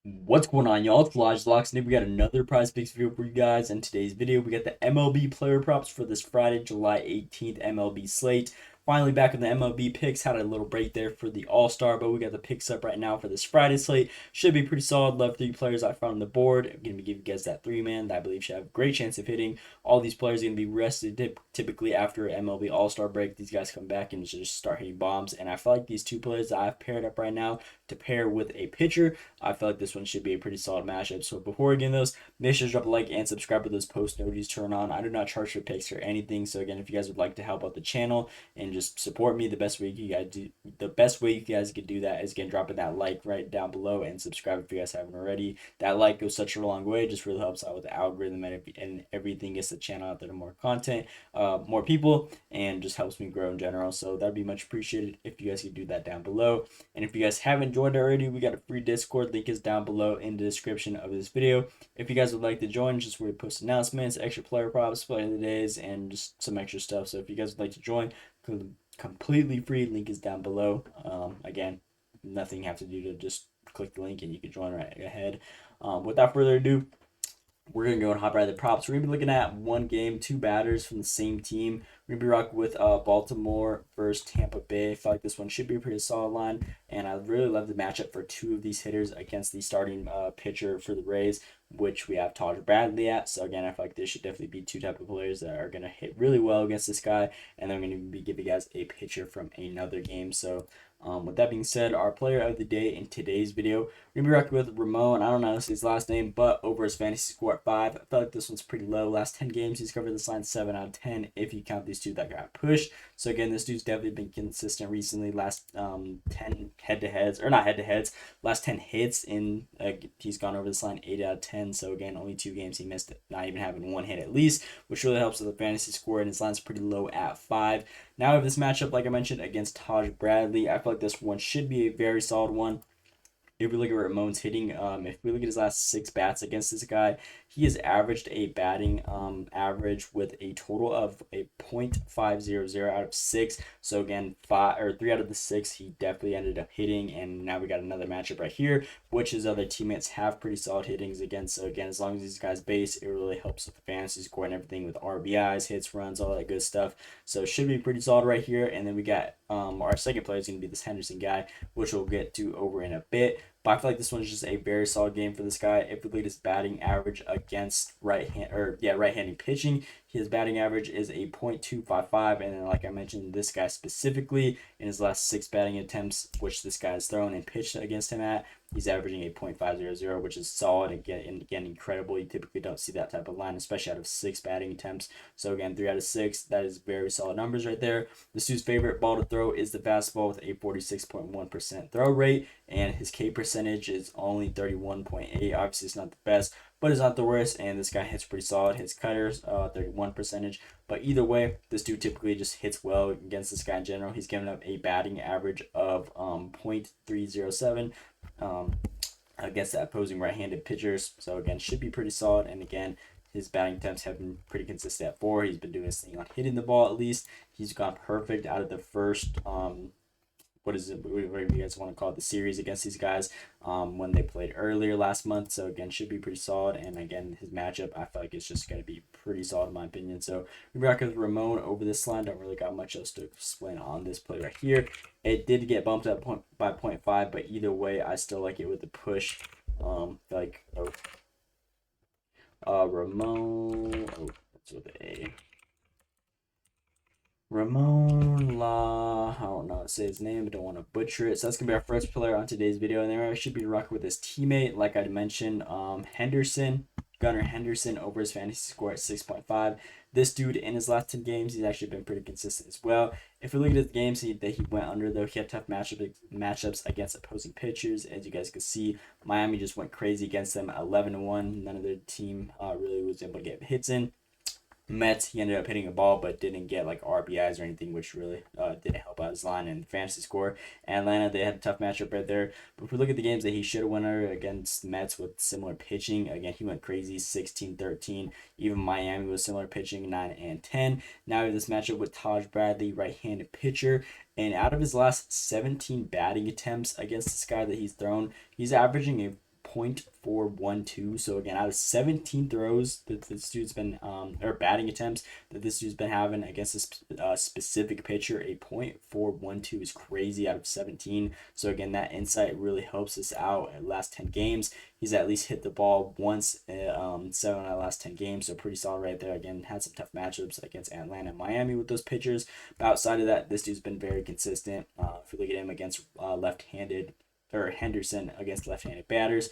What's going on, y'all? It's Lodge Locks, and we got another Prize Picks video for you guys. In today's video, we got the MLB player props for this Friday, July 18th MLB slate. Finally back in the MLB picks. Had a little break there for the All-Star, but we got the picks up right now for this Friday slate. Should be pretty solid. Love three players I found on the board. I'm going to give you guys that three-man that I believe should have a great chance of hitting. All these players are going to be rested typically after MLB All-Star break. These guys come back and just start hitting bombs, and I feel like these two players that I've paired up right now to pair with a pitcher, I feel like this one should be a pretty solid matchup. So before we get into those, make sure to drop a like and subscribe with those post notifications turned on. I do not charge for picks or anything. So again, if you guys would like to help out the channel and just support me, the best way you guys can do that is again dropping that like right down below and subscribe if you guys haven't already. That like goes such a long way. Just really helps out with the algorithm and everything, gets the channel out there to more content, more people, and just helps me grow in general. So that'd be much appreciated if you guys could do that down below. And if you guys haven't joined already, we got a free Discord. Link is down below in the description of this video. If you guys would like to join, just where we post announcements, extra player props, play of the days, and just some extra stuff. So if you guys would like to join, completely free. Link is down below. Again, nothing you have to do to just click the link and you can join right ahead. Without further ado, we're going to go and hop right at the props. We're going to be looking at one game, two batters from the same team. We're going to be rocking with Baltimore versus Tampa Bay. I feel like this one should be a pretty solid line, and I really love the matchup for two of these hitters against the starting pitcher for the Rays, which we have Taj Bradley at. So again, I feel like this should definitely be two type of players that are going to hit really well against this guy, and then I'm going to be giving you guys a pitcher from another game. So with that being said, our player of the day in today's video, we're going to be rocking with Ramon. I don't know his last name, but over his fantasy score at 5. I feel like this one's pretty low. Last 10 games, he's covered this line 7 out of 10 if you count these two that got pushed. So again, this dude's definitely been consistent recently. Last 10 head-to-heads, or not head-to-heads, last 10 hits, in he's gone over this line 8 out of 10. So again, only 2 games he missed, not even having one hit at least, which really helps with the fantasy score, and his line's pretty low at 5. Now we have this matchup, like I mentioned, against Taj Bradley. I feel like this one should be a very solid one. If we look at Ramon's hitting, if we look at his last 6 bats against this guy, he has averaged a batting average with a total of a .500 out of 6. So again, 3 out of the 6 he definitely ended up hitting, and now we got another matchup right here, which his other teammates have pretty solid hittings against. So again, as long as these guys base, it really helps with the fantasy score and everything with RBIs, hits, runs, all that good stuff. So it should be pretty solid right here. And then we got our second player is going to be this Henderson guy, which we'll get to over in a bit. But I feel like this one is just a very solid game for this guy. If we look at his batting average against right-handed pitching, his batting average is a .255, and then like I mentioned, this guy specifically in his last 6 batting attempts, which this guy has thrown and pitched against him at, he's averaging a .500, which is solid and again incredible. You typically don't see that type of line, especially out of 6 batting attempts. So again, 3 out of 6, that is very solid numbers right there. This dude's favorite ball to throw is the fastball with a 46.1% throw rate, and his K percentage is only 31.8. Obviously, it's not the best, but it's not the worst, and this guy hits pretty solid. His cutters, 31 percentage. But either way, this dude typically just hits well against this guy in general. He's given up a batting average of .307 against the opposing right-handed pitchers. So again, should be pretty solid. And again, his batting attempts have been pretty consistent at 4. He's been doing his thing on hitting the ball at least. He's gone perfect out of the first whatever you guys want to call it, the series against these guys when they played earlier last month. So again, should be pretty solid. And again, his matchup, I feel like it's just going to be pretty solid in my opinion. So we rock with Ramon over this line. Don't really got much else to explain on this play right here. It did get bumped up by 0.5, but either way, I still like it with the push. Ramon. Oh, that's with A. Ramon La, I don't know how to say his name, I don't want to butcher it. So that's gonna be our first player on today's video, and then I should be rocking with his teammate, like I mentioned, Gunnar Henderson over his fantasy score at 6.5. This dude in his last 10 games, he's actually been pretty consistent as well. If we look at his games that he went under, though, he had tough matchups against opposing pitchers. As you guys can see, Miami just went crazy against them, 11-1. None of their team really was able to get hits in. Mets, he ended up hitting a ball but didn't get like RBIs or anything, which really didn't help out his line and fantasy score. Atlanta, they had a tough matchup right there. But if we look at the games that he should have won against Mets with similar pitching, again, he went crazy, 16-13. Even Miami was similar pitching, 9-10. Now we have this matchup with Taj Bradley, right-handed pitcher. And out of his last 17 batting attempts against this guy that he's thrown, he's averaging a .412. So again, out of 17 throws that this dude's been or batting attempts that this dude's been having against this specific pitcher, a .412 is crazy out of 17. So again, that insight really helps us out in the last 10 games. He's at least hit the ball once, 7 out of the last 10 games, so pretty solid right there. Again, had some tough matchups against Atlanta and Miami with those pitchers. But outside of that, this dude's been very consistent. If you look at him against left-handed, or Henderson against left-handed batters,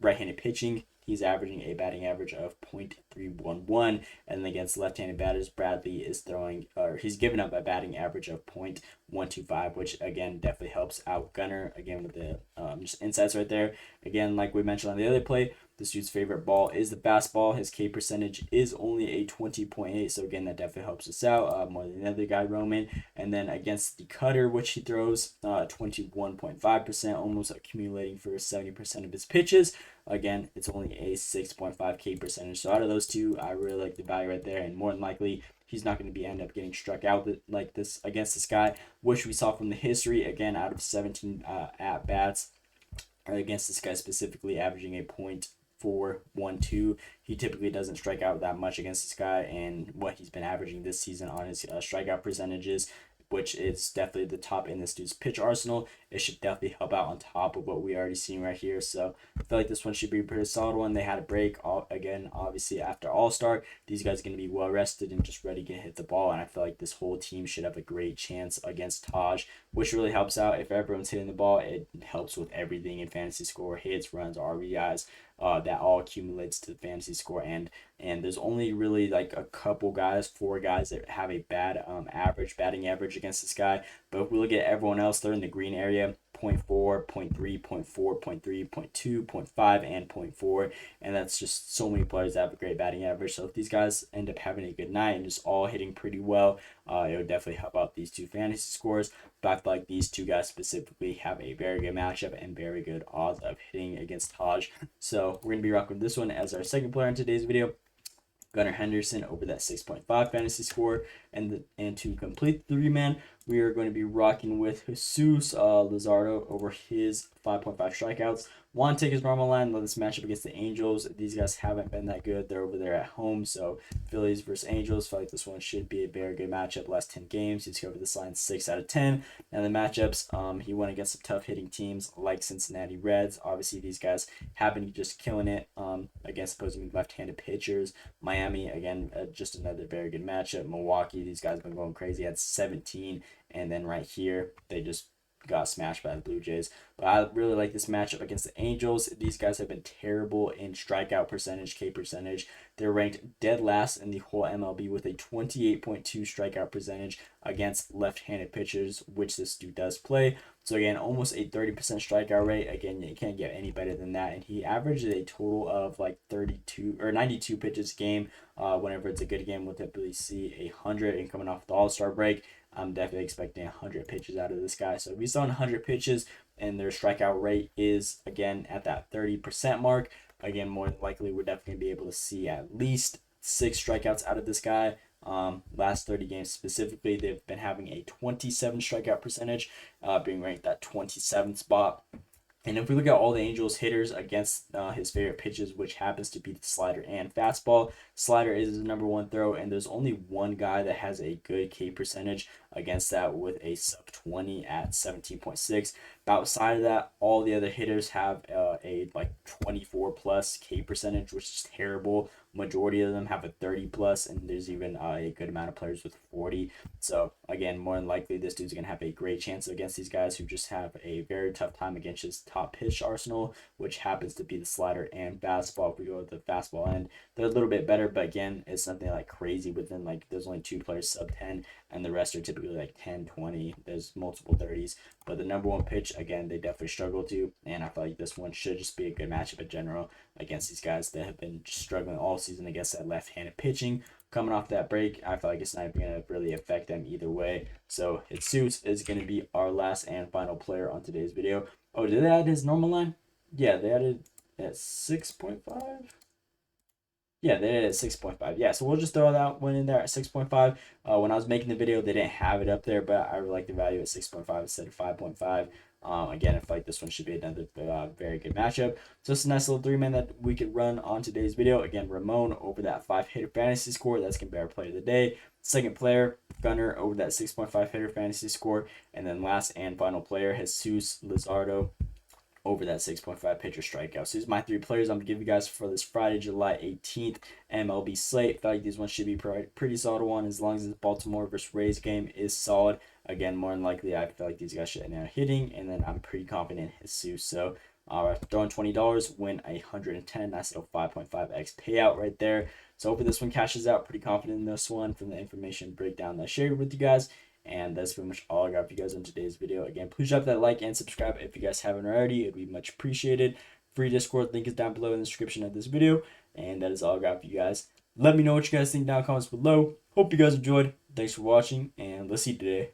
right-handed pitching, he's averaging a batting average of .311, and then against left-handed batters, Bradley is throwing, or he's giving up a batting average of .125, which again definitely helps out Gunner. Again with the just insights right there. Again, like we mentioned on the other play, this dude's favorite ball is the fastball. His K percentage is only a 20.8, so again that definitely helps us out more than the other guy, Roman. And then against the cutter, which he throws 21.5%, almost accumulating for 70% of his pitches. Again, it's only a 6.5 K percentage. So out of those two, I really like the value right there, and more than likely he's not going to end up getting struck out like this against this guy, which we saw from the history. Again, out of 17 at bats against this guy specifically, averaging a .412. He typically doesn't strike out that much against this guy, and what he's been averaging this season on his strikeout percentages, which is definitely the top in this dude's pitch arsenal, it should definitely help out on top of what we already seen right here. So I feel like this one should be a pretty solid one. They had a break again, obviously after All-Star. These guys are going to be well rested and just ready to hit the ball, and I feel like this whole team should have a great chance against Taj, which really helps out. If everyone's hitting the ball, it helps with everything in fantasy score: hits, runs, RBIs. That all accumulates to the fantasy score, and there's only really like a couple guys, 4 guys that have a bad batting average against this guy. But if we look at everyone else, they're in the green area: 0.4, 0.3, 0.4, 0.3, 0.2, 0.5, and 0.4. And that's just so many players that have a great batting average. So if these guys end up having a good night and just all hitting pretty well, it would definitely help out these two fantasy scores. But I feel like these two guys specifically have a very good matchup and very good odds of hitting against Taj. So we're going to be rocking this one as our second player in today's video, Gunnar Henderson, over that 6.5 fantasy score. And to complete the 3-man, we are going to be rocking with Jesus Luzardo over his 5.5 strikeouts. Want to take his normal line, let this matchup against the Angels. These guys haven't been that good. They're over there at home, so Phillies versus Angels. Feel like this one should be a very good matchup. Last 10 games, he's covered this line 6 out of 10. And the matchups, he went against some tough hitting teams like Cincinnati Reds. Obviously, these guys have been just killing it against opposing left-handed pitchers. Miami, again, just another very good matchup. Milwaukee, these guys have been going crazy at 17. And then right here, they just got smashed by the Blue Jays. But I really like this matchup against the Angels. These guys have been terrible in strikeout percentage, K percentage. They're ranked dead last in the whole MLB with a 28.2 strikeout percentage against left-handed pitchers, which this dude does play. So again, almost a 30% strikeout rate. Again, you can't get any better than that. And he averages a total of like 32 or 92 pitches a game. Whenever it's a good game, we'll typically see 100. And coming off the All-Star break, I'm definitely expecting 100 pitches out of this guy. So if we saw 100 pitches and their strikeout rate is, again, at that 30% mark, again, more than likely we're definitely going to be able to see at least 6 strikeouts out of this guy. Last 30 games specifically, they've been having a 27 strikeout percentage, being ranked at 27th spot. And if we look at all the Angels hitters against his favorite pitches, which happens to be the slider and fastball, slider is his number 1 throw, and there's only one guy that has a good K percentage against that with a sub 20 at 17.6. But outside of that, all the other hitters have a like 24 plus K percentage, which is terrible. Majority of them have a 30 plus, and there's even a good amount of players with 40. So again, more than likely, this dude's gonna have a great chance against these guys who just have a very tough time against his top pitch arsenal, which happens to be the slider and fastball. If we go to the fastball end, they're a little bit better, but again, it's nothing like crazy within, like, there's only 2 players sub 10, and the rest are typically like 10, 20. There's multiple 30s, but the number 1 pitch, again, they definitely struggle to, and I feel like this one should just be a good matchup in general against these guys that have been just struggling all season against that left-handed pitching. Coming off that break, I feel like it's not even going to really affect them either way. So Jesus is going to be our last and final player on today's video. Oh, did they add his normal line? Yeah, they added at 6.5. Yeah, they did at 6.5. Yeah, so we'll just throw that one in there at 6.5. When I was making the video, they didn't have it up there, but I really like the value at 6.5 instead of 5.5. Again, I feel like this one should be another very good matchup. So it's a nice little 3-man that we could run on today's video. Again, Ramon over that 5-hitter fantasy score. That's going to be our player of the day. Second player, Gunner over that 6.5 hitter fantasy score. And then last and final player, Jesus Luzardo over that 6.5 pitcher strikeout. So these are my 3 players I'm going to give you guys for this Friday, July 18th MLB slate. I feel like these ones should be pretty solid one as long as the Baltimore versus Rays game is solid. Again, more than likely, I feel like these guys should end up hitting, and then I'm pretty confident in Jesus. So throwing $20, win 110. Nice little 5.5x payout right there. So hopefully this one cashes out. Pretty confident in this one from the information breakdown that I shared with you guys. And that's pretty much all I got for you guys in today's video. Again, please drop that like and subscribe if you guys haven't already. It'd be much appreciated. Free Discord link is down below in the description of this video. And that is all I got for you guys. Let me know what you guys think down in the comments below. Hope you guys enjoyed. Thanks for watching, and let's see today.